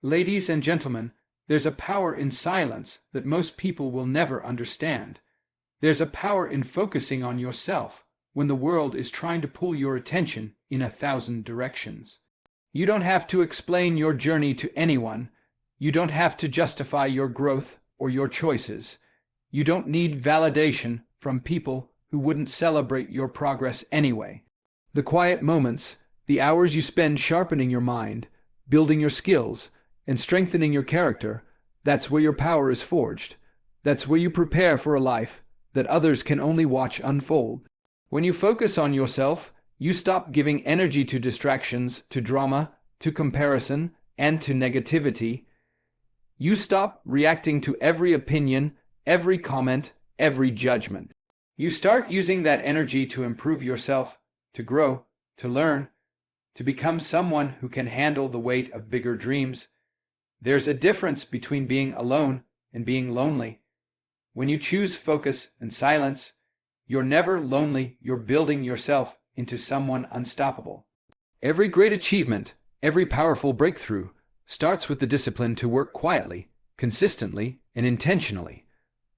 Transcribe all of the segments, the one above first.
Ladies and gentlemen, there's a power in silence that most people will never understand. There's a power in focusing on yourself when the world is trying to pull your attention in 1,000 directions. You don't have to explain your journey to anyone. You don't have to justify your growth or your choices. You don't need validation from people who wouldn't celebrate your progress anyway. The quiet moments, the hours you spend sharpening your mind, building your skills, and strengthening your character, that's where your power is forged. That's where you prepare for a life that others can only watch unfold. When you focus on yourself, you stop giving energy to distractions, to drama, to comparison, and to negativity. You stop reacting to every opinion, every comment, every judgment. You start using that energy to improve yourself, to grow, to learn, to become someone who can handle the weight of bigger dreams. There's a difference between being alone and being lonely. When you choose focus and silence, you're never lonely. You're building yourself into someone unstoppable. Every great achievement, every powerful breakthrough starts with the discipline to work quietly, consistently, and intentionally.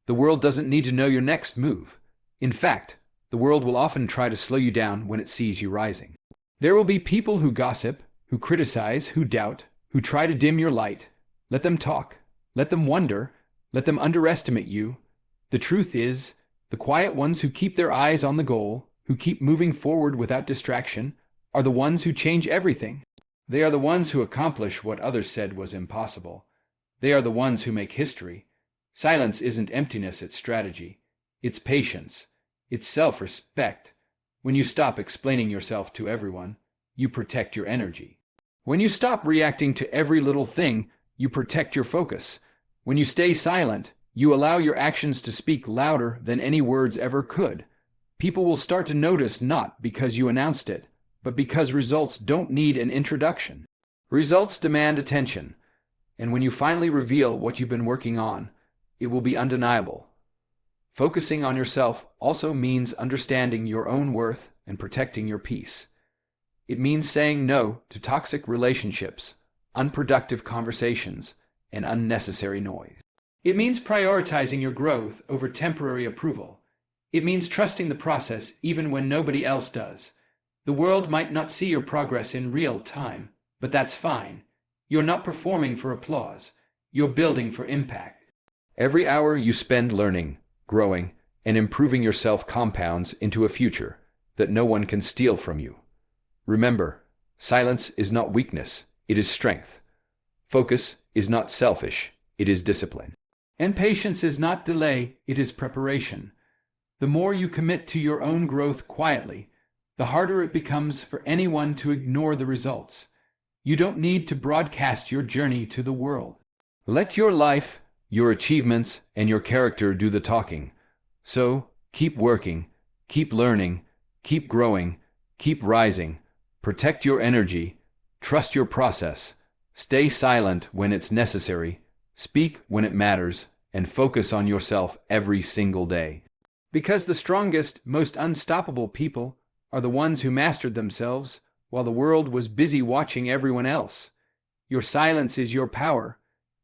The world doesn't need to know your next move. In fact, the world will often try to slow you down when it sees you rising. There will be people who gossip, who criticize, who doubt, who try to dim your light. Let them talk. Let them wonder. Let them underestimate you. The truth is, the quiet ones who keep their eyes on the goal, who keep moving forward without distraction, are the ones who change everything. They are the ones who accomplish what others said was impossible. They are the ones who make history. Silence isn't emptiness, it's strategy. It's patience. It's self-respect. When you stop explaining yourself to everyone, you protect your energy. When you stop reacting to every little thing, you protect your focus. When you stay silent, you allow your actions to speak louder than any words ever could. People will start to notice not because you announced it, but because results don't need an introduction. Results demand attention, and when you finally reveal what you've been working on, it will be undeniable. Focusing on yourself also means understanding your own worth and protecting your peace. It means saying no to toxic relationships, unproductive conversations, and unnecessary noise. It means prioritizing your growth over temporary approval. It means trusting the process even when nobody else does. The world might not see your progress in real time, but that's fine. You're not performing for applause. You're building for impact. Every hour you spend learning, growing, and improving yourself compounds into a future that no one can steal from you. Remember, silence is not weakness, it is strength. Focus is not selfish, it is discipline. And patience is not delay, it is preparation. The more you commit to your own growth quietly, the harder it becomes for anyone to ignore the results. You don't need to broadcast your journey to the world. Let your life, your achievements, and your character do the talking. So, keep working, keep learning, keep growing, keep rising. Protect your energy, trust your process, stay silent when it's necessary, speak when it matters, and focus on yourself every single day. Because the strongest, most unstoppable people are the ones who mastered themselves while the world was busy watching everyone else. Your silence is your power.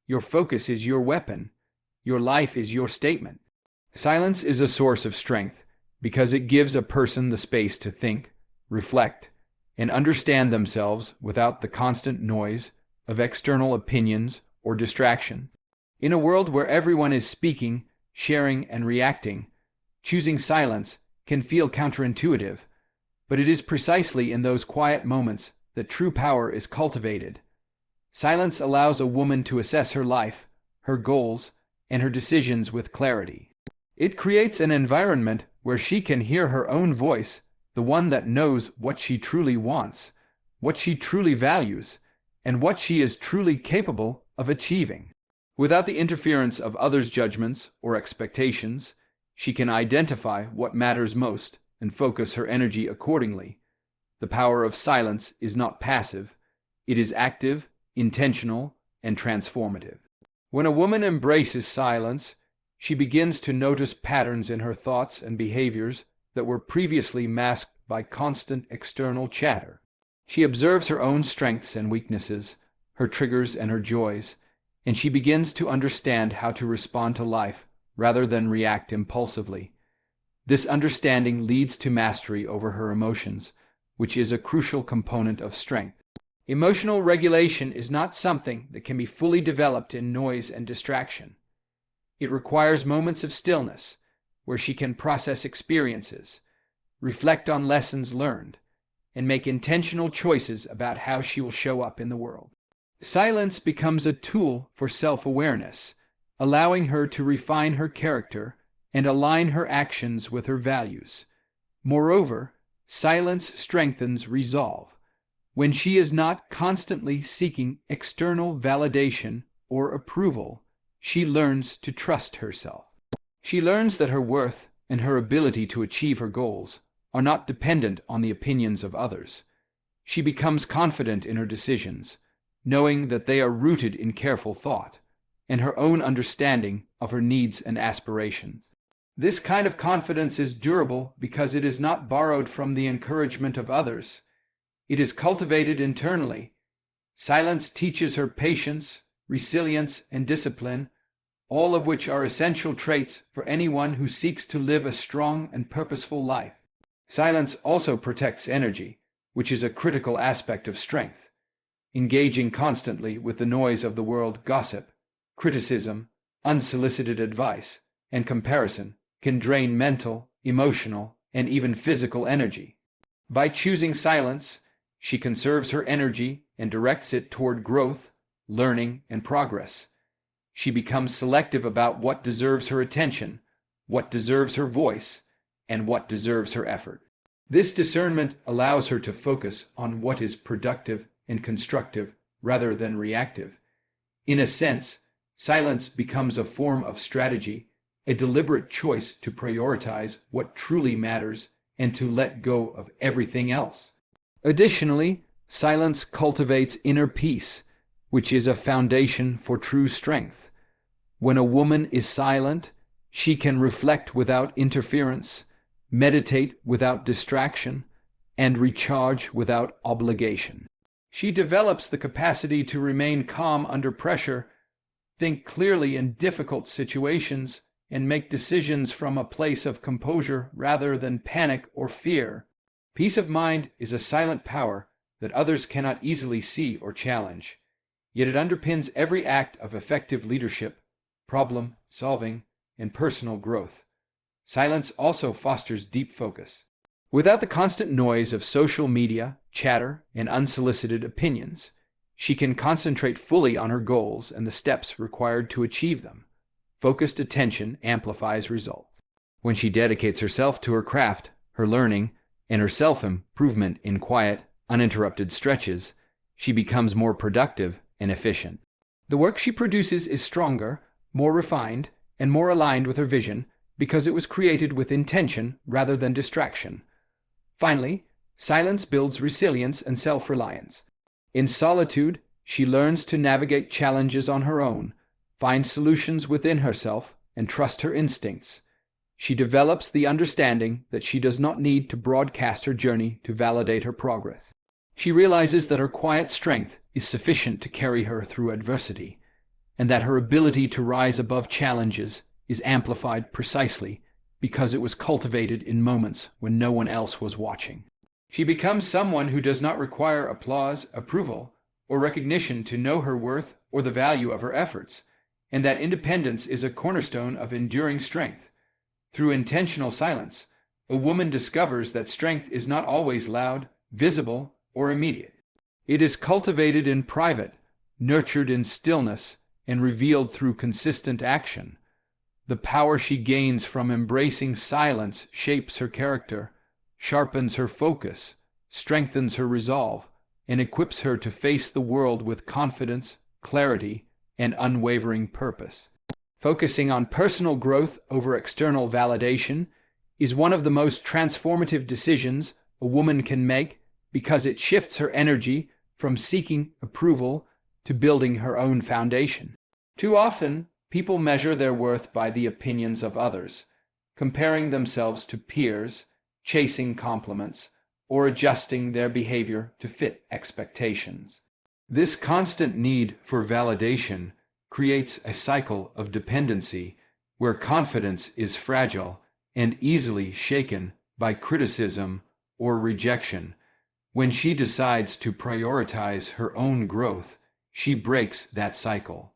Your focus is your weapon. Your life is your statement. Silence is a source of strength because it gives a person the space to think, reflect, and understand themselves without the constant noise of external opinions or distractions. In a world where everyone is speaking, sharing, and reacting, choosing silence can feel counterintuitive, but it is precisely in those quiet moments that true power is cultivated. Silence allows a woman to assess her life, her goals, and her decisions with clarity. It creates an environment where she can hear her own voice, the one that knows what she truly wants, what she truly values, and what she is truly capable of achieving. Without the interference of others' judgments or expectations, she can identify what matters most and focus her energy accordingly. The power of silence is not passive. It is active, intentional, and transformative. When a woman embraces silence, she begins to notice patterns in her thoughts and behaviors that were previously masked by constant external chatter. She observes her own strengths and weaknesses, her triggers and her joys, and she begins to understand how to respond to life rather than react impulsively. This understanding leads to mastery over her emotions, which is a crucial component of strength. Emotional regulation is not something that can be fully developed in noise and distraction. It requires moments of stillness, where she can process experiences, reflect on lessons learned, and make intentional choices about how she will show up in the world. Silence becomes a tool for self-awareness, allowing her to refine her character and align her actions with her values. Moreover, silence strengthens resolve. When she is not constantly seeking external validation or approval, she learns to trust herself. She learns that her worth and her ability to achieve her goals are not dependent on the opinions of others. She becomes confident in her decisions, knowing that they are rooted in careful thought and her own understanding of her needs and aspirations. This kind of confidence is durable because it is not borrowed from the encouragement of others. It is cultivated internally. Silence teaches her patience, resilience, and discipline, all of which are essential traits for anyone who seeks to live a strong and purposeful life. Silence also protects energy, which is a critical aspect of strength. Engaging constantly with the noise of the world, gossip, criticism, unsolicited advice, and comparison can drain mental, emotional, and even physical energy. By choosing silence, she conserves her energy and directs it toward growth, learning, and progress. She becomes selective about what deserves her attention, what deserves her voice, and what deserves her effort. This discernment allows her to focus on what is productive and constructive rather than reactive. In a sense, silence becomes a form of strategy, a deliberate choice to prioritize what truly matters and to let go of everything else. Additionally, silence cultivates inner peace, which is a foundation for true strength. When a woman is silent, she can reflect without interference, meditate without distraction, and recharge without obligation. She develops the capacity to remain calm under pressure, think clearly in difficult situations, and make decisions from a place of composure rather than panic or fear. Peace of mind is a silent power that others cannot easily see or challenge, yet it underpins every act of effective leadership, problem solving, and personal growth. Silence also fosters deep focus. Without the constant noise of social media, chatter, and unsolicited opinions, she can concentrate fully on her goals and the steps required to achieve them. Focused attention amplifies results. When she dedicates herself to her craft, her learning, and her self-improvement in quiet, uninterrupted stretches, she becomes more productive and efficient. The work she produces is stronger, more refined, and more aligned with her vision because it was created with intention rather than distraction. Finally, silence builds resilience and self-reliance. In solitude, she learns to navigate challenges on her own, find solutions within herself, and trust her instincts. She develops the understanding that she does not need to broadcast her journey to validate her progress. She realizes that her quiet strength is sufficient to carry her through adversity, and that her ability to rise above challenges is amplified precisely because it was cultivated in moments when no one else was watching. She becomes someone who does not require applause, approval, or recognition to know her worth or the value of her efforts, and that independence is a cornerstone of enduring strength. Through intentional silence, a woman discovers that strength is not always loud, visible, or immediate. It is cultivated in private, nurtured in stillness, and revealed through consistent action. The power she gains from embracing silence shapes her character, sharpens her focus, strengthens her resolve, and equips her to face the world with confidence, clarity, and unwavering purpose. Focusing on personal growth over external validation is one of the most transformative decisions a woman can make because it shifts her energy from seeking approval to building her own foundation. Too often, people measure their worth by the opinions of others, comparing themselves to peers, chasing compliments, or adjusting their behavior to fit expectations. This constant need for validation creates a cycle of dependency where confidence is fragile and easily shaken by criticism or rejection. When she decides to prioritize her own growth, she breaks that cycle.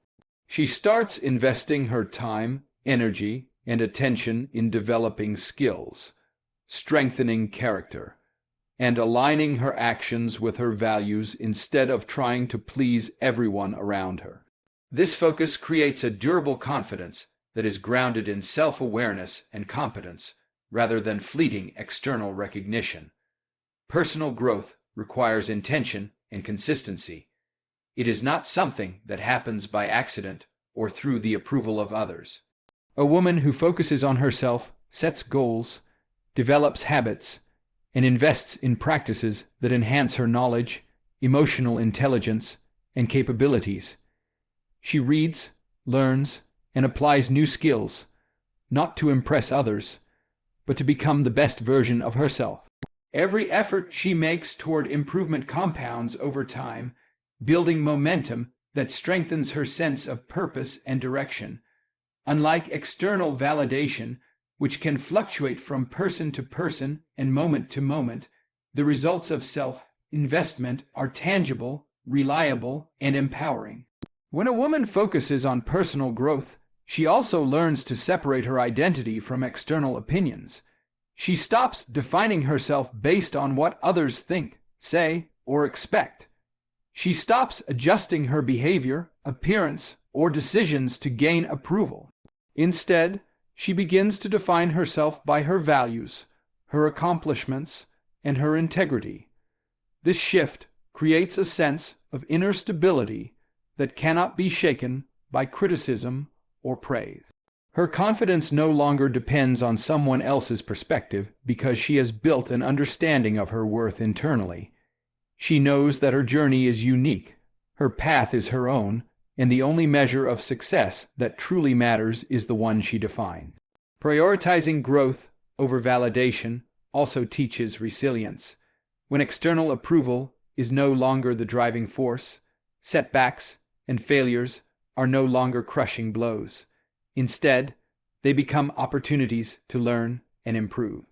She starts investing her time, energy, and attention in developing skills, strengthening character, and aligning her actions with her values instead of trying to please everyone around her. This focus creates a durable confidence that is grounded in self-awareness and competence rather than fleeting external recognition. Personal growth requires intention and consistency. It is not something that happens by accident or through the approval of others. A woman who focuses on herself, sets goals, develops habits, and invests in practices that enhance her knowledge, emotional intelligence, and capabilities. She reads, learns, and applies new skills, not to impress others, but to become the best version of herself. Every effort she makes toward improvement compounds over time, building momentum that strengthens her sense of purpose and direction. Unlike external validation, which can fluctuate from person to person and moment to moment, the results of self-investment are tangible, reliable, and empowering. When a woman focuses on personal growth, she also learns to separate her identity from external opinions. She stops defining herself based on what others think, say, or expect. She stops adjusting her behavior, appearance, or decisions to gain approval. Instead, she begins to define herself by her values, her accomplishments, and her integrity. This shift creates a sense of inner stability that cannot be shaken by criticism or praise. Her confidence no longer depends on someone else's perspective because she has built an understanding of her worth internally. She knows that her journey is unique, her path is her own, and the only measure of success that truly matters is the one she defines. Prioritizing growth over validation also teaches resilience. When external approval is no longer the driving force, setbacks and failures are no longer crushing blows. Instead, they become opportunities to learn and improve.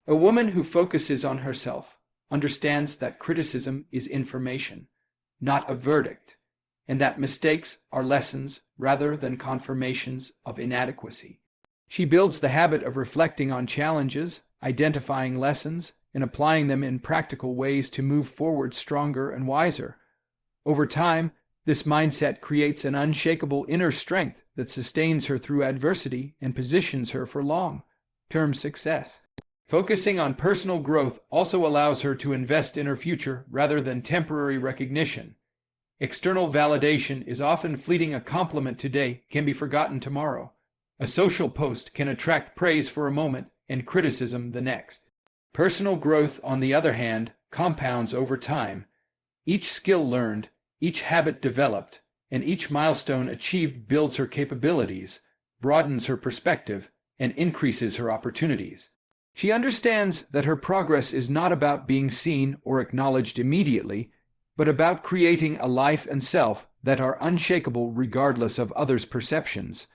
A woman who focuses on herself understands that criticism is information, not a verdict, and that mistakes are lessons rather than confirmations of inadequacy. She builds the habit of reflecting on challenges, identifying lessons, and applying them in practical ways to move forward stronger and wiser. Over time, this mindset creates an unshakable inner strength that sustains her through adversity and positions her for long-term success. Focusing on personal growth also allows her to invest in her future rather than temporary recognition. External validation is often fleeting. A compliment today can be forgotten tomorrow. A social post can attract praise for a moment and criticism the next. Personal growth, on the other hand, compounds over time. Each skill learned, each habit developed, and each milestone achieved builds her capabilities, broadens her perspective, and increases her opportunities. She understands that her progress is not about being seen or acknowledged immediately, but about creating a life and self that are unshakable regardless of others' perceptions.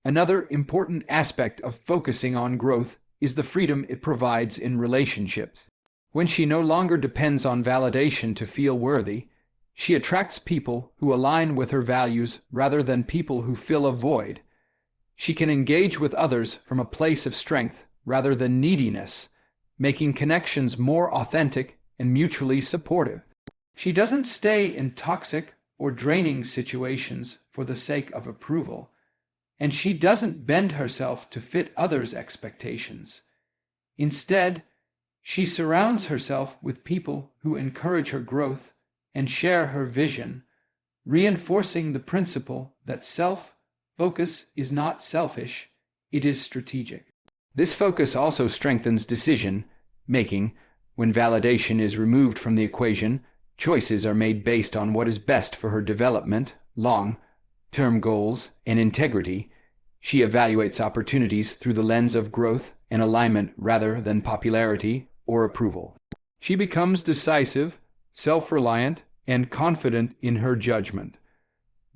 Another important aspect of focusing on growth is the freedom it provides in relationships. When she no longer depends on validation to feel worthy, she attracts people who align with her values rather than people who fill a void. She can engage with others from a place of strength rather than neediness, making connections more authentic and mutually supportive. She doesn't stay in toxic or draining situations for the sake of approval, and she doesn't bend herself to fit others' expectations. Instead, she surrounds herself with people who encourage her growth and share her vision, reinforcing the principle that self-focus is not selfish, it is strategic. This focus also strengthens decision-making. When validation is removed from the equation, choices are made based on what is best for her development, long-term goals, and integrity. She evaluates opportunities through the lens of growth and alignment rather than popularity or approval. She becomes decisive, self-reliant, and confident in her judgment.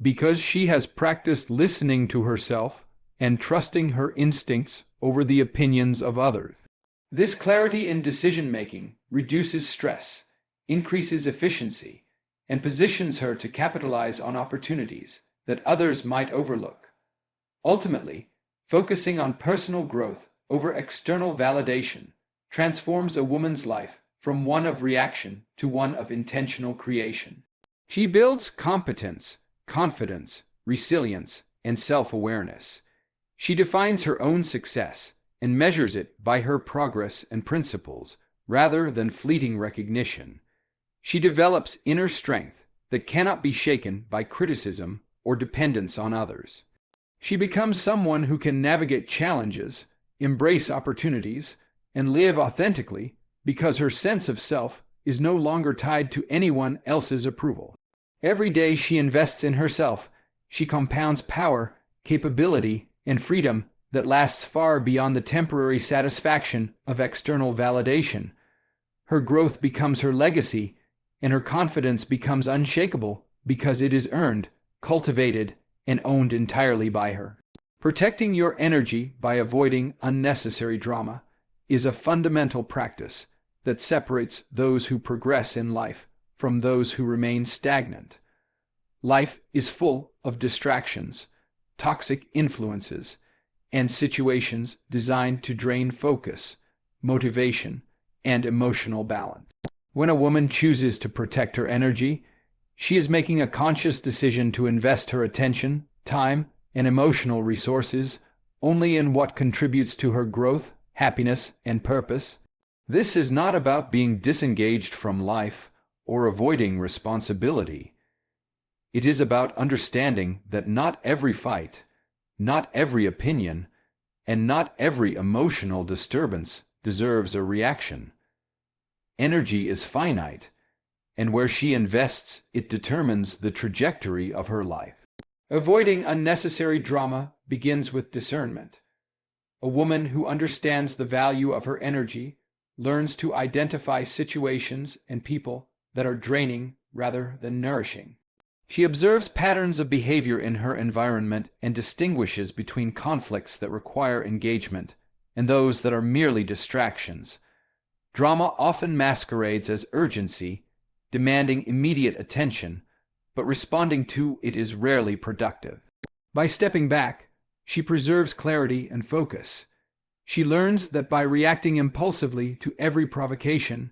Because she has practiced listening to herself and trusting her instincts over the opinions of others. This clarity in decision-making reduces stress, increases efficiency, and positions her to capitalize on opportunities that others might overlook. Ultimately, focusing on personal growth over external validation transforms a woman's life from one of reaction to one of intentional creation. She builds competence, confidence, resilience, and self-awareness. She defines her own success and measures it by her progress and principles rather than fleeting recognition. She develops inner strength that cannot be shaken by criticism or dependence on others. She becomes someone who can navigate challenges, embrace opportunities, and live authentically because her sense of self is no longer tied to anyone else's approval. Every day she invests in herself, she compounds power, capability, and freedom that lasts far beyond the temporary satisfaction of external validation. Her growth becomes her legacy, and her confidence becomes unshakable because it is earned, cultivated, and owned entirely by her. Protecting your energy by avoiding unnecessary drama is a fundamental practice that separates those who progress in life from those who remain stagnant. Life is full of distractions, toxic influences, and situations designed to drain focus, motivation, and emotional balance. When a woman chooses to protect her energy, she is making a conscious decision to invest her attention, time, and emotional resources only in what contributes to her growth, happiness, and purpose. This is not about being disengaged from life or avoiding responsibility. It is about understanding that not every fight, not every opinion, and not every emotional disturbance deserves a reaction. Energy is finite, and where she invests, it determines the trajectory of her life. Avoiding unnecessary drama begins with discernment. A woman who understands the value of her energy learns to identify situations and people that are draining rather than nourishing. She observes patterns of behavior in her environment and distinguishes between conflicts that require engagement and those that are merely distractions. Drama often masquerades as urgency, demanding immediate attention, but responding to it is rarely productive. By stepping back, she preserves clarity and focus. She learns that by reacting impulsively to every provocation,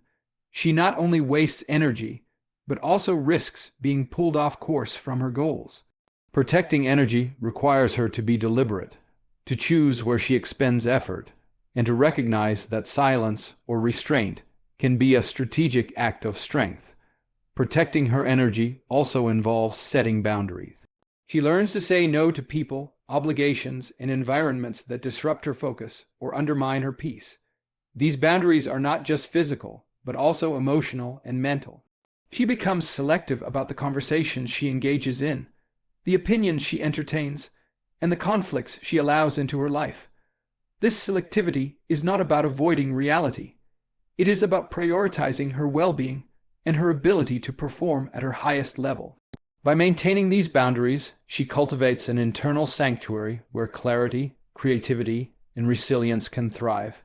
she not only wastes energy, but also risks being pulled off course from her goals. Protecting energy requires her to be deliberate, to choose where she expends effort, and to recognize that silence or restraint can be a strategic act of strength. Protecting her energy also involves setting boundaries. She learns to say no to people, obligations, and environments that disrupt her focus or undermine her peace. These boundaries are not just physical, but also emotional and mental. She becomes selective about the conversations she engages in, the opinions she entertains, and the conflicts she allows into her life. This selectivity is not about avoiding reality. It is about prioritizing her well-being and her ability to perform at her highest level. By maintaining these boundaries, she cultivates an internal sanctuary where clarity, creativity, and resilience can thrive.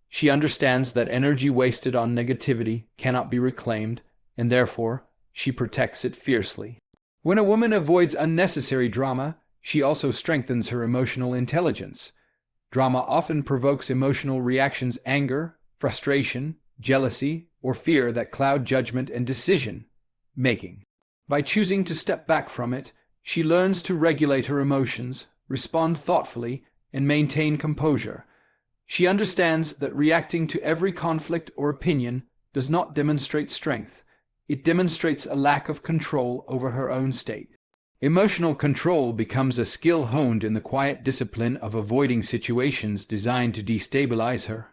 She understands that energy wasted on negativity cannot be reclaimed, and therefore, she protects it fiercely. When a woman avoids unnecessary drama, she also strengthens her emotional intelligence. Drama often provokes emotional reactions: anger, frustration, jealousy, or fear that cloud judgment and decision-making. By choosing to step back from it, she learns to regulate her emotions, respond thoughtfully, and maintain composure. She understands that reacting to every conflict or opinion does not demonstrate strength. It demonstrates a lack of control over her own state. Emotional control becomes a skill honed in the quiet discipline of avoiding situations designed to destabilize her.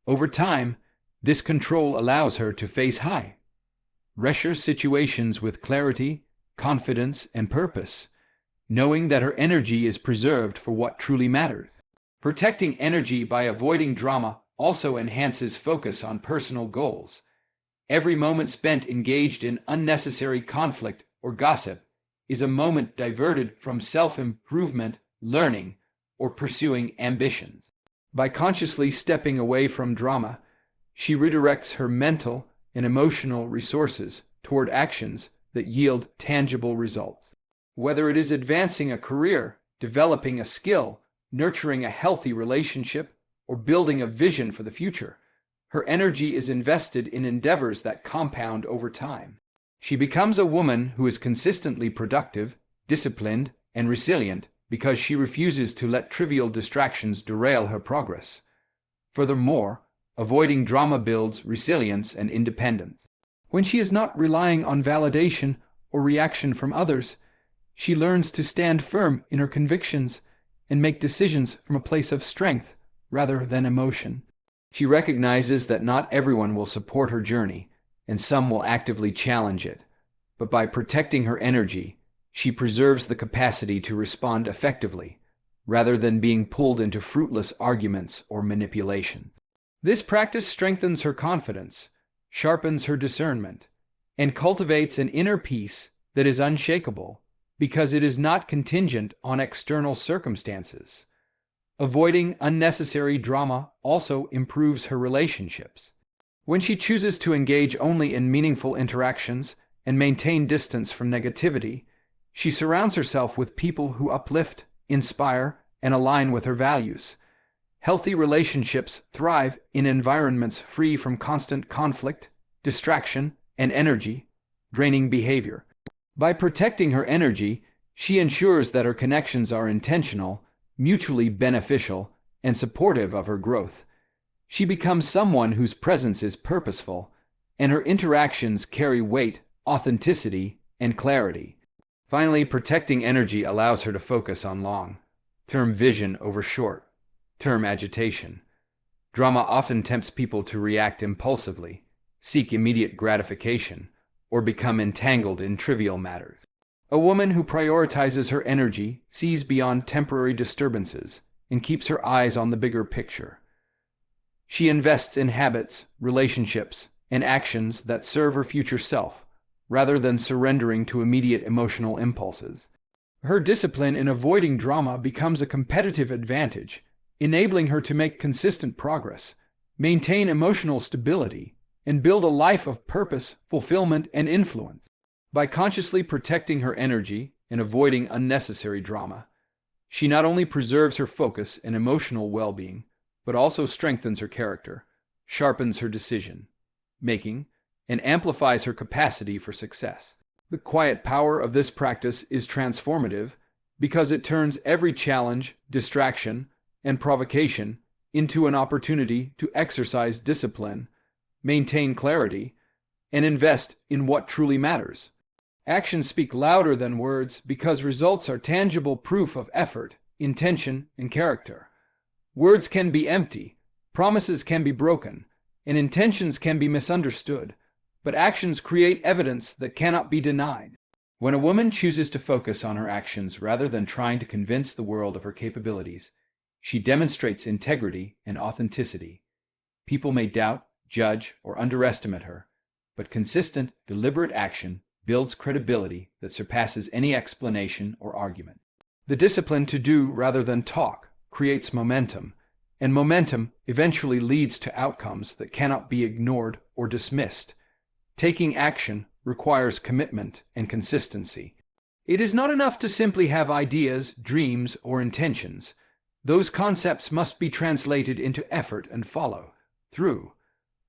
Over time, this control allows her to face high-pressure situations with clarity, confidence, and purpose, knowing that her energy is preserved for what truly matters. Protecting energy by avoiding drama also enhances focus on personal goals. Every moment spent engaged in unnecessary conflict or gossip is a moment diverted from self-improvement, learning, or pursuing ambitions. By consciously stepping away from drama, she redirects her mental and emotional resources toward actions that yield tangible results. Whether it is advancing a career, developing a skill, nurturing a healthy relationship, or building a vision for the future, her energy is invested in endeavors that compound over time. She becomes a woman who is consistently productive, disciplined, and resilient because she refuses to let trivial distractions derail her progress. Furthermore, avoiding drama builds resilience and independence. When she is not relying on validation or reaction from others, she learns to stand firm in her convictions and make decisions from a place of strength rather than emotion. She recognizes that not everyone will support her journey, and some will actively challenge it. But by protecting her energy, she preserves the capacity to respond effectively, rather than being pulled into fruitless arguments or manipulations. This practice strengthens her confidence, sharpens her discernment, and cultivates an inner peace that is unshakable because it is not contingent on external circumstances. Avoiding unnecessary drama also improves her relationships. When she chooses to engage only in meaningful interactions and maintain distance from negativity, she surrounds herself with people who uplift, inspire, and align with her values. Healthy relationships thrive in environments free from constant conflict, distraction, and energy-draining behavior. By protecting her energy, she ensures that her connections are intentional, mutually beneficial, and supportive of her growth. She becomes someone whose presence is purposeful, and her interactions carry weight, authenticity, and clarity. Finally, protecting energy allows her to focus on long-term vision over short-term agitation. Drama often tempts people to react impulsively, seek immediate gratification, or become entangled in trivial matters. A woman who prioritizes her energy sees beyond temporary disturbances and keeps her eyes on the bigger picture. She invests in habits, relationships, and actions that serve her future self, rather than surrendering to immediate emotional impulses. Her discipline in avoiding drama becomes a competitive advantage, enabling her to make consistent progress, maintain emotional stability, and build a life of purpose, fulfillment, and influence. By consciously protecting her energy and avoiding unnecessary drama, she not only preserves her focus and emotional well-being, but also strengthens her character, sharpens her decision-making, and amplifies her capacity for success. The quiet power of this practice is transformative because it turns every challenge, distraction, and provocation into an opportunity to exercise discipline, maintain clarity, and invest in what truly matters. Actions speak louder than words because results are tangible proof of effort, intention, and character. Words can be empty, promises can be broken, and intentions can be misunderstood, but actions create evidence that cannot be denied. When a woman chooses to focus on her actions rather than trying to convince the world of her capabilities, she demonstrates integrity and authenticity. People may doubt, judge, or underestimate her, but consistent, deliberate action builds credibility that surpasses any explanation or argument. The discipline to do rather than talk creates momentum, and momentum eventually leads to outcomes that cannot be ignored or dismissed. Taking action requires commitment and consistency. It is not enough to simply have ideas, dreams, or intentions. Those concepts must be translated into effort and follow through.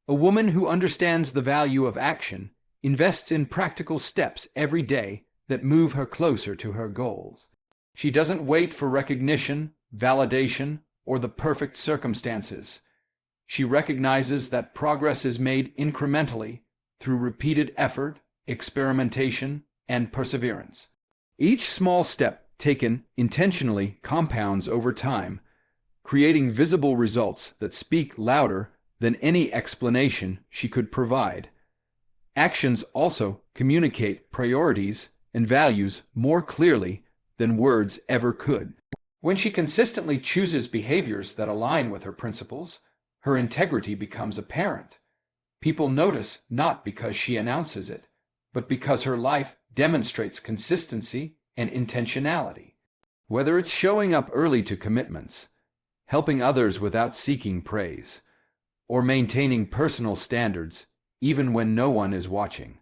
A woman who understands the value of action invests in practical steps every day that move her closer to her goals. She doesn't wait for recognition, validation, or the perfect circumstances. She recognizes that progress is made incrementally through repeated effort, experimentation, and perseverance. Each small step taken intentionally compounds over time, creating visible results that speak louder than any explanation she could provide. Actions also communicate priorities and values more clearly than words ever could. When she consistently chooses behaviors that align with her principles, her integrity becomes apparent. People notice not because she announces it, but because her life demonstrates consistency and intentionality. Whether it's showing up early to commitments, helping others without seeking praise, or maintaining personal standards even when no one is watching,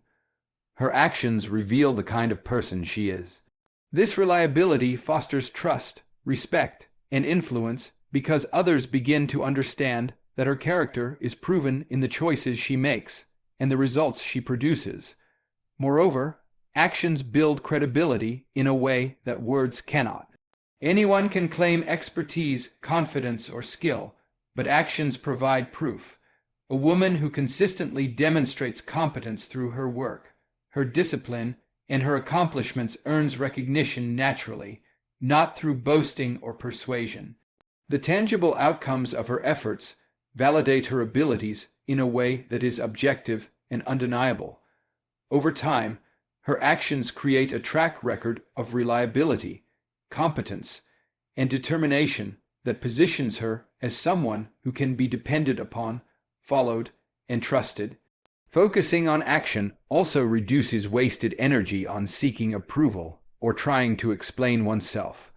her actions reveal the kind of person she is. This reliability fosters trust, respect, and influence because others begin to understand that her character is proven in the choices she makes and the results she produces. Moreover, actions build credibility in a way that words cannot. Anyone can claim expertise, confidence, or skill, but actions provide proof. A woman who consistently demonstrates competence through her work, her discipline, and her accomplishments earns recognition naturally, not through boasting or persuasion. The tangible outcomes of her efforts validate her abilities in a way that is objective and undeniable. Over time, her actions create a track record of reliability, competence, and determination that positions her as someone who can be depended upon, followed, and trusted. Focusing on action also reduces wasted energy on seeking approval or trying to explain oneself.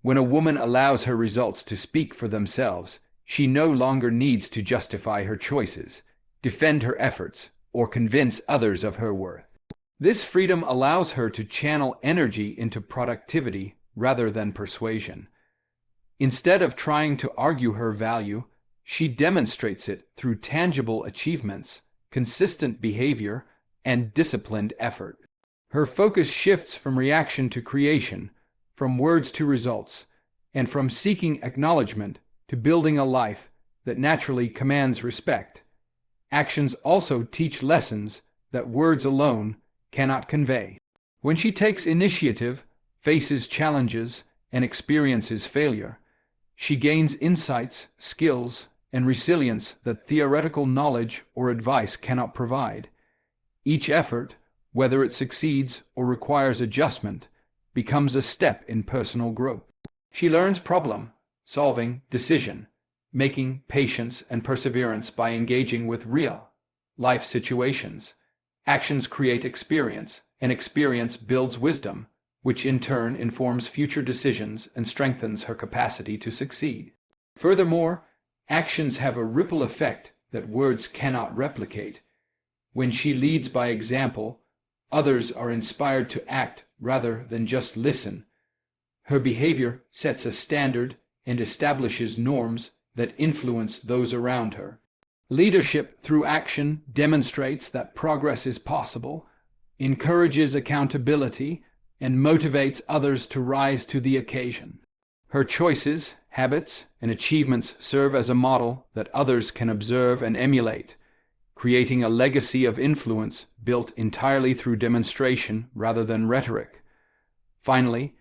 When a woman allows her results to speak for themselves, she no longer needs to justify her choices, defend her efforts, or convince others of her worth. This freedom allows her to channel energy into productivity rather than persuasion. Instead of trying to argue her value, she demonstrates it through tangible achievements, consistent behavior, and disciplined effort. Her focus shifts from reaction to creation, from words to results, and from seeking acknowledgement to building a life that naturally commands respect. Actions also teach lessons that words alone cannot convey. When she takes initiative, faces challenges, and experiences failure, she gains insights, skills, and resilience that theoretical knowledge or advice cannot provide. Each effort, whether it succeeds or requires adjustment, becomes a step in personal growth. She learns problem-solving, decision-making, patience, and perseverance by engaging with real-life situations. Actions create experience, and experience builds wisdom, which in turn informs future decisions and strengthens her capacity to succeed. Furthermore, actions have a ripple effect that words cannot replicate. When she leads by example, others are inspired to act rather than just listen. Her behavior sets a standard and establishes norms that influence those around her. Leadership through action demonstrates that progress is possible, encourages accountability, and motivates others to rise to the occasion. Her choices, habits, and achievements serve as a model that others can observe and emulate, creating a legacy of influence built entirely through demonstration rather than rhetoric. Finally,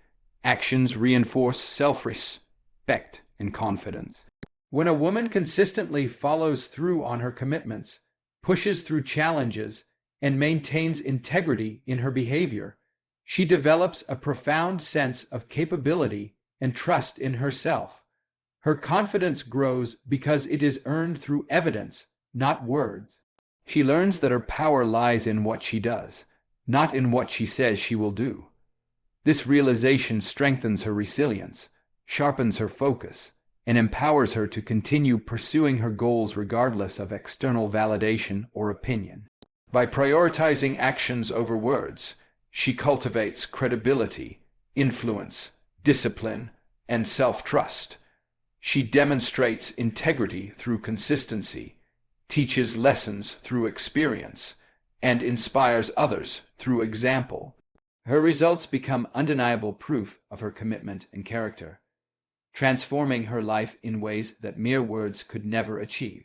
actions reinforce self-respect and confidence. When a woman consistently follows through on her commitments, pushes through challenges, and maintains integrity in her behavior, she develops a profound sense of capability and trust in herself. Her confidence grows because it is earned through evidence, not words. She learns that her power lies in what she does, not in what she says she will do. This realization strengthens her resilience, sharpens her focus, and empowers her to continue pursuing her goals regardless of external validation or opinion. By prioritizing actions over words, she cultivates credibility, influence, discipline, and self-trust. She demonstrates integrity through consistency, teaches lessons through experience, and inspires others through example. Her results become undeniable proof of her commitment and character, transforming her life in ways that mere words could never achieve.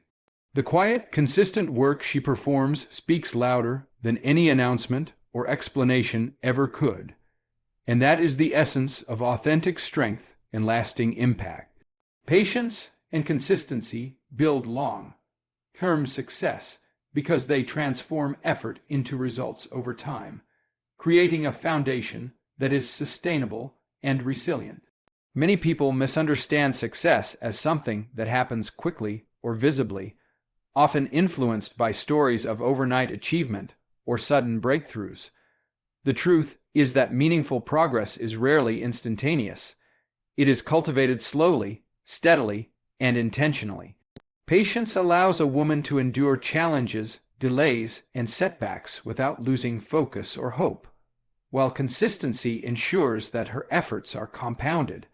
The quiet, consistent work she performs speaks louder than any announcement or explanation ever could, and that is the essence of authentic strength and lasting impact. Patience and consistency build long-term success because they transform effort into results over time, creating a foundation that is sustainable and resilient. Many people misunderstand success as something that happens quickly or visibly, often influenced by stories of overnight achievement or sudden breakthroughs. The truth is that meaningful progress is rarely instantaneous. It is cultivated slowly, steadily, and intentionally. Patience allows a woman to endure challenges, delays, and setbacks without losing focus or hope, while consistency ensures that her efforts are compounded,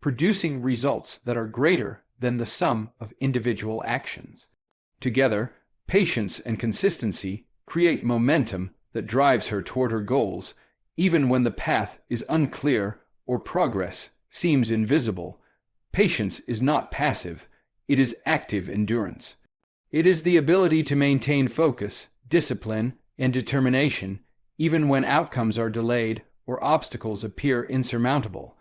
producing results that are greater than the sum of individual actions. Together, patience and consistency create momentum that drives her toward her goals, even when the path is unclear or progress seems invisible. Patience is not passive, it is active endurance. It is the ability to maintain focus, discipline, and determination, even when outcomes are delayed or obstacles appear insurmountable.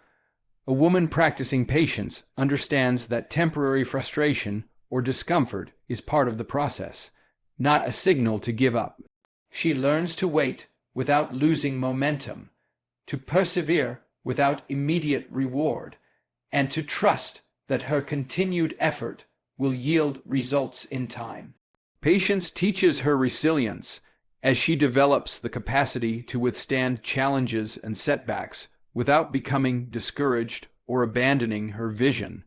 A woman practicing patience understands that temporary frustration or discomfort is part of the process, not a signal to give up. She learns to wait without losing momentum, to persevere without immediate reward, and to trust that her continued effort will yield results in time. Patience teaches her resilience as she develops the capacity to withstand challenges and setbacks without becoming discouraged or abandoning her vision.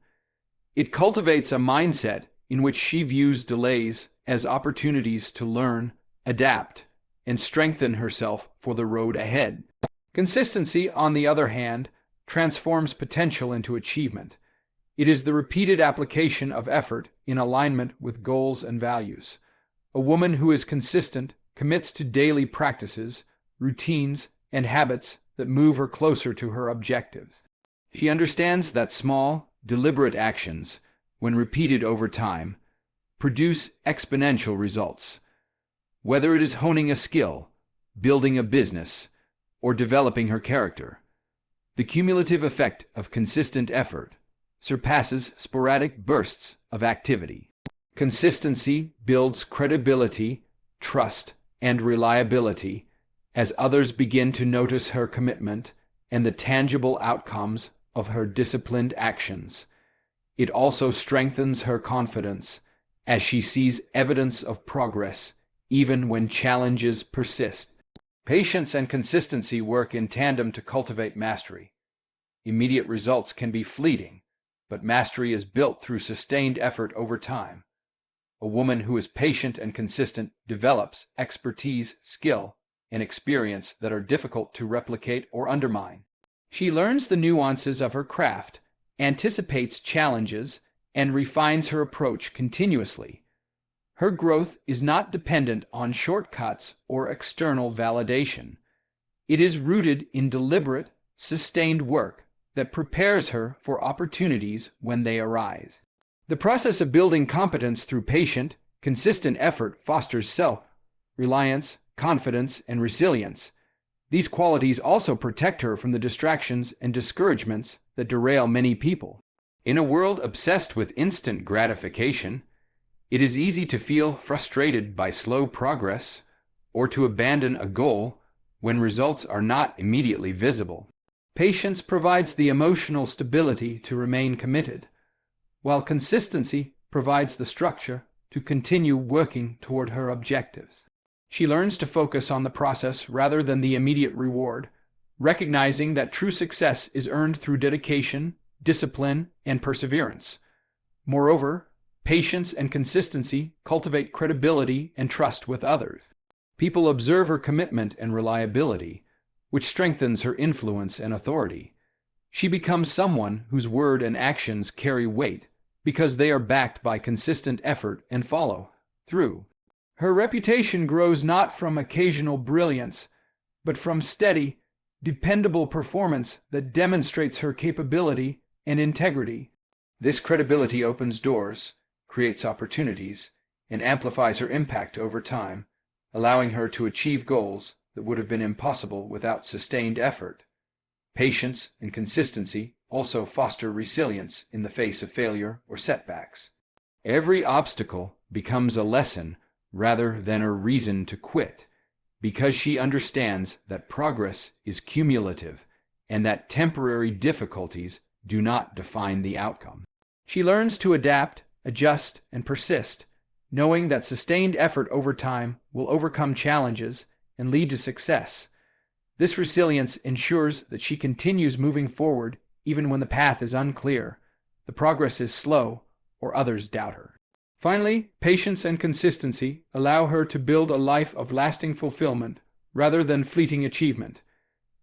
It cultivates a mindset in which she views delays as opportunities to learn, adapt, and strengthen herself for the road ahead. Consistency, on the other hand, transforms potential into achievement. It is the repeated application of effort in alignment with goals and values. A woman who is consistent commits to daily practices, routines, and habits that move her closer to her objectives. She understands that small, deliberate actions, when repeated over time, produce exponential results. Whether it is honing a skill, building a business, or developing her character, the cumulative effect of consistent effort surpasses sporadic bursts of activity. Consistency builds credibility, trust, and reliability as others begin to notice her commitment and the tangible outcomes of her disciplined actions. It also strengthens her confidence as she sees evidence of progress even when challenges persist. Patience and consistency work in tandem to cultivate mastery. Immediate results can be fleeting, but mastery is built through sustained effort over time. A woman who is patient and consistent develops expertise, skill, and experience that are difficult to replicate or undermine. She learns the nuances of her craft, anticipates challenges, and refines her approach continuously. Her growth is not dependent on shortcuts or external validation. It is rooted in deliberate, sustained work that prepares her for opportunities when they arise. The process of building competence through patient, consistent effort fosters self-reliance, confidence, and resilience. These qualities also protect her from the distractions and discouragements that derail many people. In a world obsessed with instant gratification, it is easy to feel frustrated by slow progress or to abandon a goal when results are not immediately visible. Patience provides the emotional stability to remain committed, while consistency provides the structure to continue working toward her objectives. She learns to focus on the process rather than the immediate reward, recognizing that true success is earned through dedication, discipline, and perseverance. Moreover, patience and consistency cultivate credibility and trust with others. People observe her commitment and reliability, which strengthens her influence and authority. She becomes someone whose word and actions carry weight because they are backed by consistent effort and follow through. Her reputation grows not from occasional brilliance, but from steady, dependable performance that demonstrates her capability and integrity. This credibility opens doors, creates opportunities, and amplifies her impact over time, allowing her to achieve goals that would have been impossible without sustained effort. Patience and consistency also foster resilience in the face of failure or setbacks. Every obstacle becomes a lesson rather than a reason to quit, because she understands that progress is cumulative and that temporary difficulties do not define the outcome. She learns to adapt, adjust, and persist, knowing that sustained effort over time will overcome challenges and lead to success. This resilience ensures that she continues moving forward even when the path is unclear, the progress is slow, or others doubt her. Finally, patience and consistency allow her to build a life of lasting fulfillment rather than fleeting achievement.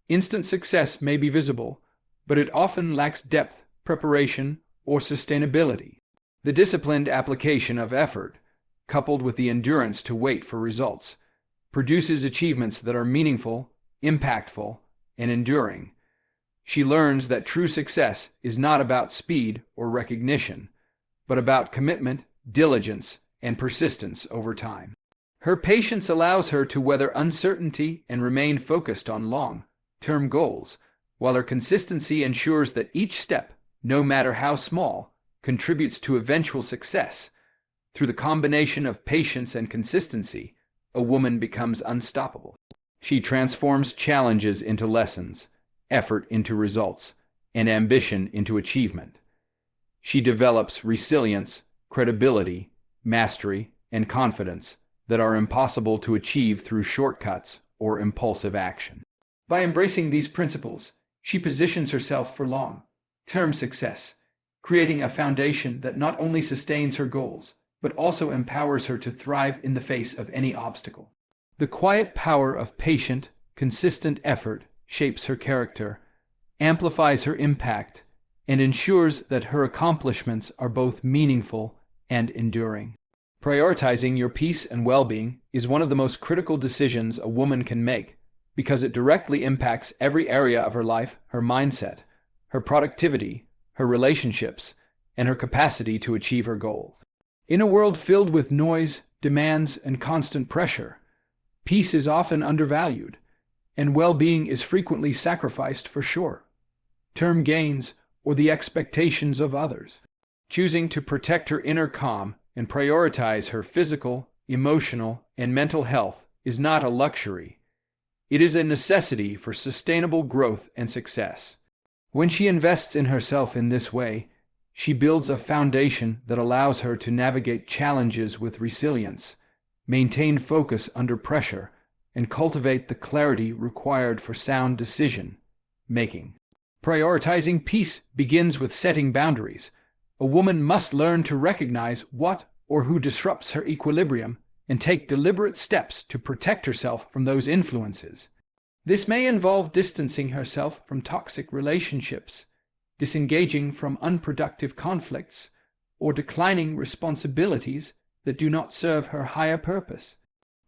Instant success may be visible, but it often lacks depth, preparation, or sustainability. The disciplined application of effort, coupled with the endurance to wait for results, produces achievements that are meaningful, impactful, and enduring. She learns that true success is not about speed or recognition, but about commitment, diligence, and persistence over time. Her patience allows her to weather uncertainty and remain focused on long-term goals, while her consistency ensures that each step, no matter how small, contributes to eventual success. Through the combination of patience and consistency, a woman becomes unstoppable. She transforms challenges into lessons, effort into results, and ambition into achievement. She develops resilience, credibility, mastery, and confidence that are impossible to achieve through shortcuts or impulsive action. By embracing these principles, she positions herself for long-term success, creating a foundation that not only sustains her goals, but also empowers her to thrive in the face of any obstacle. The quiet power of patient, consistent effort shapes her character, amplifies her impact, and ensures that her accomplishments are both meaningful and enduring. Prioritizing your peace and well-being is one of the most critical decisions a woman can make because it directly impacts every area of her life, her mindset, her productivity, her relationships, and her capacity to achieve her goals. In a world filled with noise, demands, and constant pressure, peace is often undervalued, and well-being is frequently sacrificed for short-term gains or the expectations of others. Choosing to protect her inner calm and prioritize her physical, emotional, and mental health is not a luxury. It is a necessity for sustainable growth and success. When she invests in herself in this way, she builds a foundation that allows her to navigate challenges with resilience, maintain focus under pressure, and cultivate the clarity required for sound decision-making. Prioritizing peace begins with setting boundaries. A woman must learn to recognize what or who disrupts her equilibrium and take deliberate steps to protect herself from those influences. This may involve distancing herself from toxic relationships, disengaging from unproductive conflicts, or declining responsibilities that do not serve her higher purpose.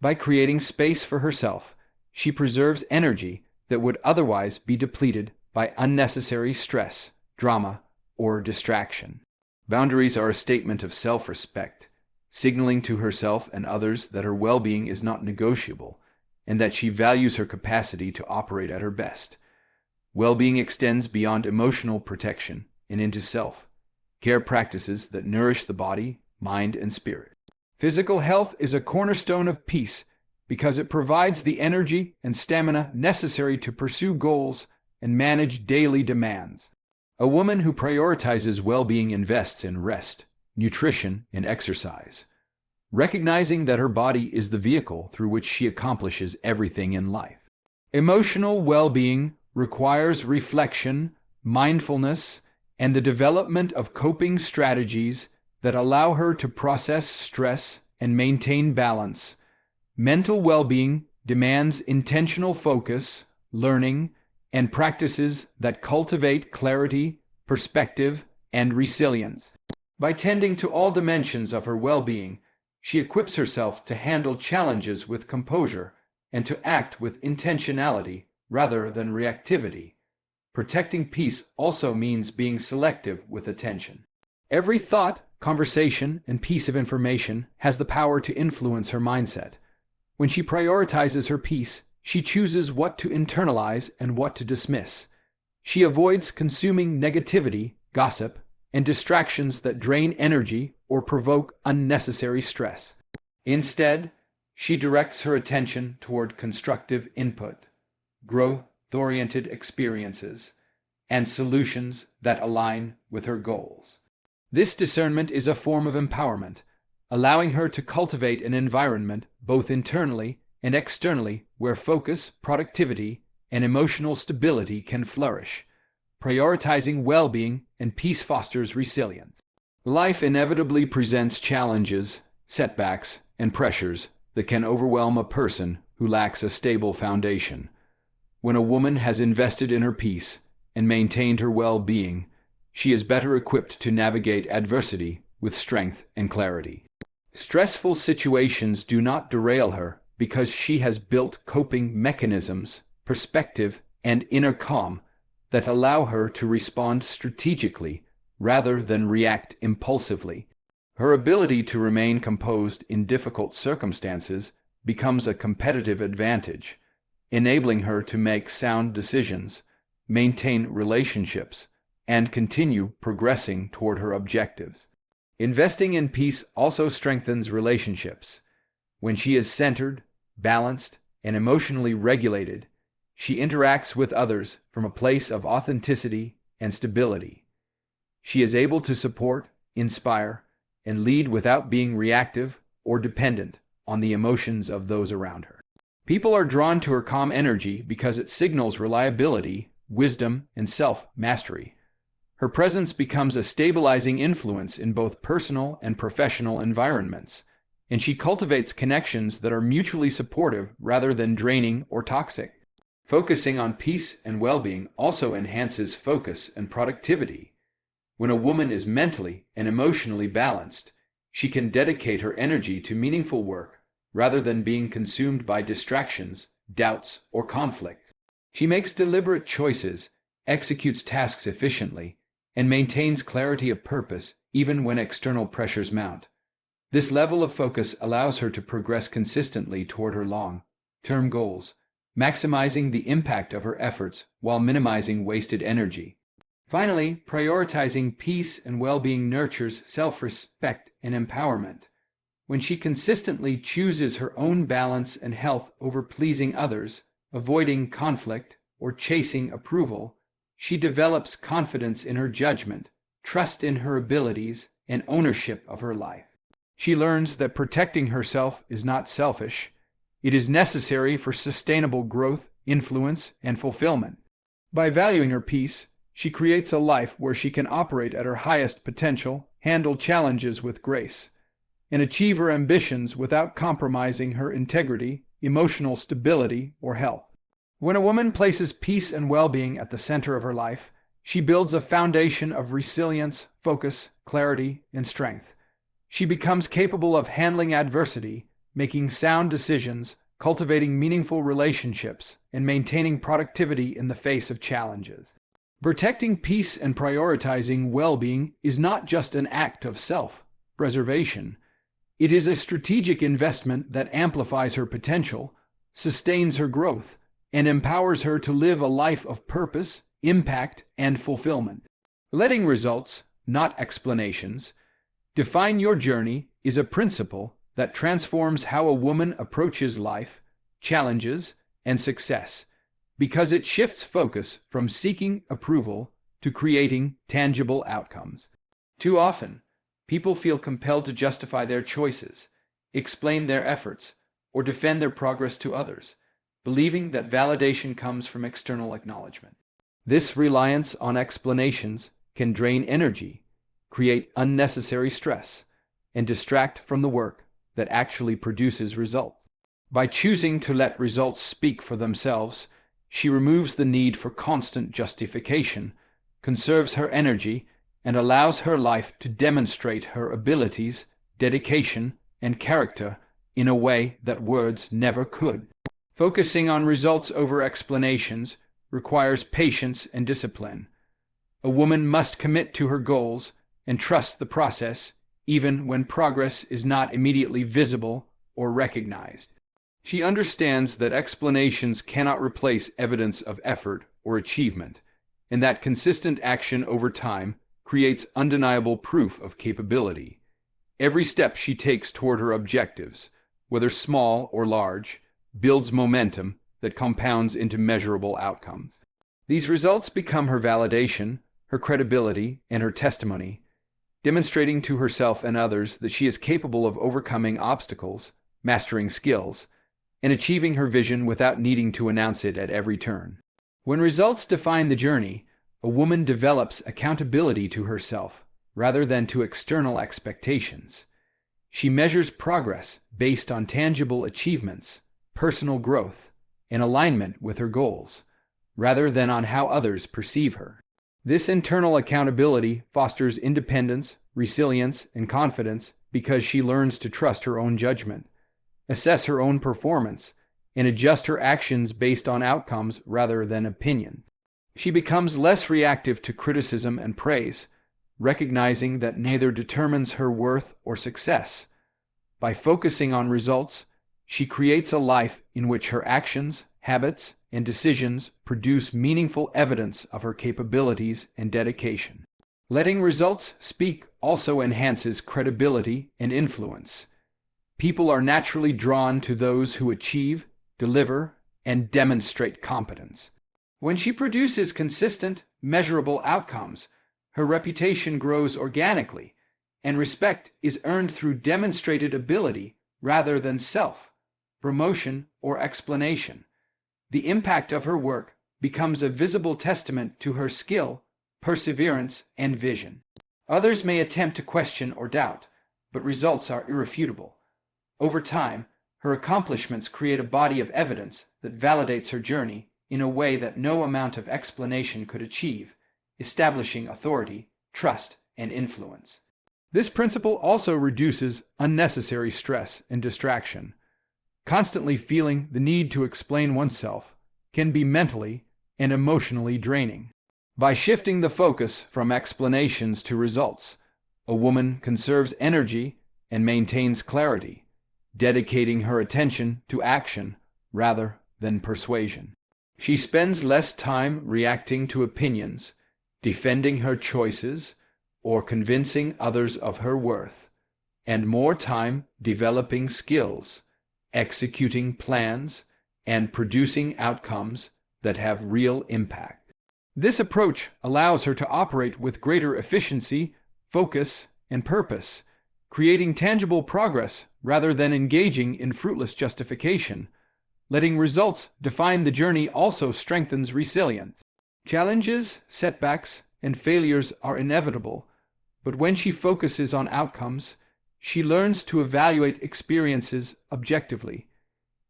By creating space for herself, she preserves energy that would otherwise be depleted by unnecessary stress, drama, or distraction. Boundaries are a statement of self-respect, signaling to herself and others that her well-being is not negotiable and that she values her capacity to operate at her best. Well-being extends beyond emotional protection and into self-care practices that nourish the body, mind, and spirit. Physical health is a cornerstone of peace because it provides the energy and stamina necessary to pursue goals and manage daily demands. A woman who prioritizes well-being invests in rest, nutrition, and exercise, recognizing that her body is the vehicle through which she accomplishes everything in life. Emotional well-being requires reflection, mindfulness, and the development of coping strategies that allow her to process stress and maintain balance. Mental well-being demands intentional focus, learning, and practices that cultivate clarity, perspective, and resilience. By tending to all dimensions of her well-being, she equips herself to handle challenges with composure and to act with intentionality rather than reactivity. Protecting peace also means being selective with attention. Every thought, conversation, and piece of information has the power to influence her mindset. When she prioritizes her peace, she chooses what to internalize and what to dismiss. She avoids consuming negativity, gossip, and distractions that drain energy or provoke unnecessary stress. Instead, she directs her attention toward constructive input, growth-oriented experiences, and solutions that align with her goals. This discernment is a form of empowerment, allowing her to cultivate an environment, both internally and externally, where focus, productivity, and emotional stability can flourish. Prioritizing well-being and peace fosters resilience. Life inevitably presents challenges, setbacks, and pressures that can overwhelm a person who lacks a stable foundation. When a woman has invested in her peace and maintained her well-being, she is better equipped to navigate adversity with strength and clarity. Stressful situations do not derail her because she has built coping mechanisms, perspective, and inner calm that allow her to respond strategically rather than react impulsively. Her ability to remain composed in difficult circumstances becomes a competitive advantage, enabling her to make sound decisions, maintain relationships, and continue progressing toward her objectives. Investing in peace also strengthens relationships. When she is centered, balanced, and emotionally regulated, she interacts with others from a place of authenticity and stability. She is able to support, inspire, and lead without being reactive or dependent on the emotions of those around her. People are drawn to her calm energy because it signals reliability, wisdom, and self-mastery. Her presence becomes a stabilizing influence in both personal and professional environments, and she cultivates connections that are mutually supportive rather than draining or toxic. Focusing on peace and well-being also enhances focus and productivity. When a woman is mentally and emotionally balanced, she can dedicate her energy to meaningful work rather than being consumed by distractions, doubts, or conflict. She makes deliberate choices, executes tasks efficiently, and maintains clarity of purpose even when external pressures mount. This level of focus allows her to progress consistently toward her long-term goals, maximizing the impact of her efforts while minimizing wasted energy. Finally, prioritizing peace and well-being nurtures self-respect and empowerment. When she consistently chooses her own balance and health over pleasing others, avoiding conflict, or chasing approval, she develops confidence in her judgment, trust in her abilities, and ownership of her life. She learns that protecting herself is not selfish. It is necessary for sustainable growth, influence, and fulfillment. By valuing her peace, she creates a life where she can operate at her highest potential, handle challenges with grace, and achieve her ambitions without compromising her integrity, emotional stability, or health. When a woman places peace and well-being at the center of her life, she builds a foundation of resilience, focus, clarity, and strength. She becomes capable of handling adversity, making sound decisions, cultivating meaningful relationships, and maintaining productivity in the face of challenges. Protecting peace and prioritizing well-being is not just an act of self-preservation. It is a strategic investment that amplifies her potential, sustains her growth, and empowers her to live a life of purpose, impact, and fulfillment. Letting results, not explanations, define your journey is a principle that transforms how a woman approaches life, challenges, and success, because it shifts focus from seeking approval to creating tangible outcomes. Too often, people feel compelled to justify their choices, explain their efforts, or defend their progress to others, believing that validation comes from external acknowledgement. This reliance on explanations can drain energy, create unnecessary stress, and distract from the work that actually produces results. By choosing to let results speak for themselves, she removes the need for constant justification, conserves her energy, and allows her life to demonstrate her abilities, dedication, and character in a way that words never could. Focusing on results over explanations requires patience and discipline. A woman must commit to her goals and trust the process, even when progress is not immediately visible or recognized. She understands that explanations cannot replace evidence of effort or achievement, and that consistent action over time creates undeniable proof of capability. Every step she takes toward her objectives, whether small or large, builds momentum that compounds into measurable outcomes. These results become her validation, her credibility, and her testimony, demonstrating to herself and others that she is capable of overcoming obstacles, mastering skills, and achieving her vision without needing to announce it at every turn. When results define the journey, a woman develops accountability to herself rather than to external expectations. She measures progress based on tangible achievements, personal growth, and alignment with her goals, rather than on how others perceive her. This internal accountability fosters independence, resilience, and confidence because she learns to trust her own judgment, assess her own performance, and adjust her actions based on outcomes rather than opinions. She becomes less reactive to criticism and praise, recognizing that neither determines her worth or success. By focusing on results, she creates a life in which her actions, habits, and decisions produce meaningful evidence of her capabilities and dedication. Letting results speak also enhances credibility and influence. People are naturally drawn to those who achieve, deliver, and demonstrate competence. When she produces consistent, measurable outcomes, her reputation grows organically, and respect is earned through demonstrated ability rather than self-promotion or explanation. The impact of her work becomes a visible testament to her skill, perseverance, and vision. Others may attempt to question or doubt, but results are irrefutable. Over time, her accomplishments create a body of evidence that validates her journey in a way that no amount of explanation could achieve, establishing authority, trust, and influence. This principle also reduces unnecessary stress and distraction. Constantly feeling the need to explain oneself can be mentally and emotionally draining. By shifting the focus from explanations to results, a woman conserves energy and maintains clarity, dedicating her attention to action rather than persuasion. She spends less time reacting to opinions, defending her choices, or convincing others of her worth, and more time developing skills, executing plans, and producing outcomes that have real impact. This approach allows her to operate with greater efficiency, focus, and purpose, creating tangible progress rather than engaging in fruitless justification. Letting results define the journey also strengthens resilience. Challenges, setbacks, and failures are inevitable, but when she focuses on outcomes, she learns to evaluate experiences objectively.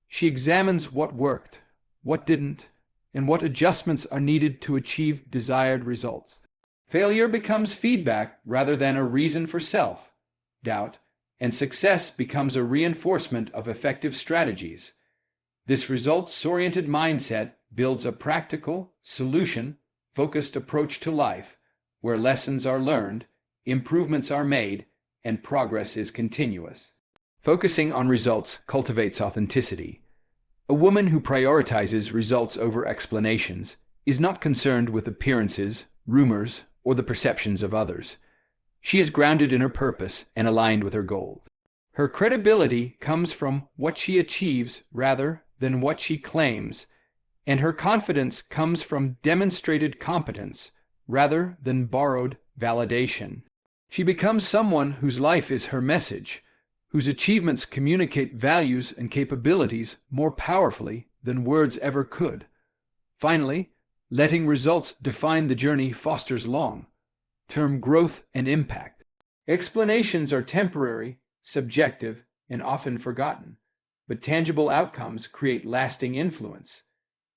She examines what worked, what didn't, and what adjustments are needed to achieve desired results. Failure becomes feedback rather than a reason for self-doubt, and success becomes a reinforcement of effective strategies. This results-oriented mindset builds a practical, solution-focused approach to life, where lessons are learned, improvements are made, and progress is continuous. Focusing on results cultivates authenticity. A woman who prioritizes results over explanations is not concerned with appearances, rumors, or the perceptions of others. She is grounded in her purpose and aligned with her goals. Her credibility comes from what she achieves rather than what she claims, and her confidence comes from demonstrated competence rather than borrowed validation. She becomes someone whose life is her message, whose achievements communicate values and capabilities more powerfully than words ever could. Finally, letting results define the journey fosters long-term growth and impact. Explanations are temporary, subjective, and often forgotten, but tangible outcomes create lasting influence.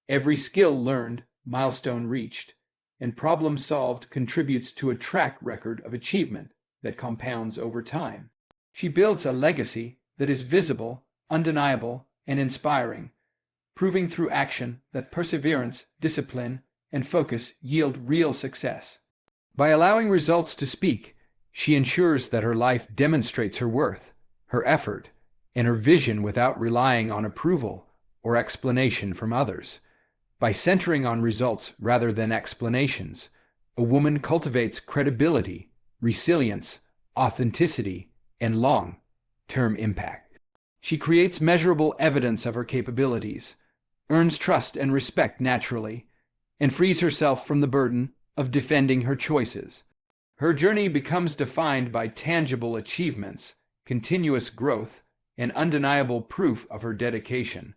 Every skill learned, milestone reached, and problem solved contributes to a track record of achievement that compounds over time. She builds a legacy that is visible, undeniable, and inspiring, proving through action that perseverance, discipline, and focus yield real success. By allowing results to speak, she ensures that her life demonstrates her worth, her effort, and her vision without relying on approval or explanation from others. By centering on results rather than explanations, a woman cultivates credibility, resilience, authenticity, and long-term impact. She creates measurable evidence of her capabilities, earns trust and respect naturally, and frees herself from the burden of defending her choices. Her journey becomes defined by tangible achievements, continuous growth, and undeniable proof of her dedication,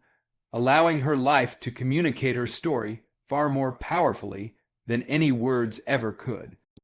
allowing her life to communicate her story far more powerfully than any words ever could.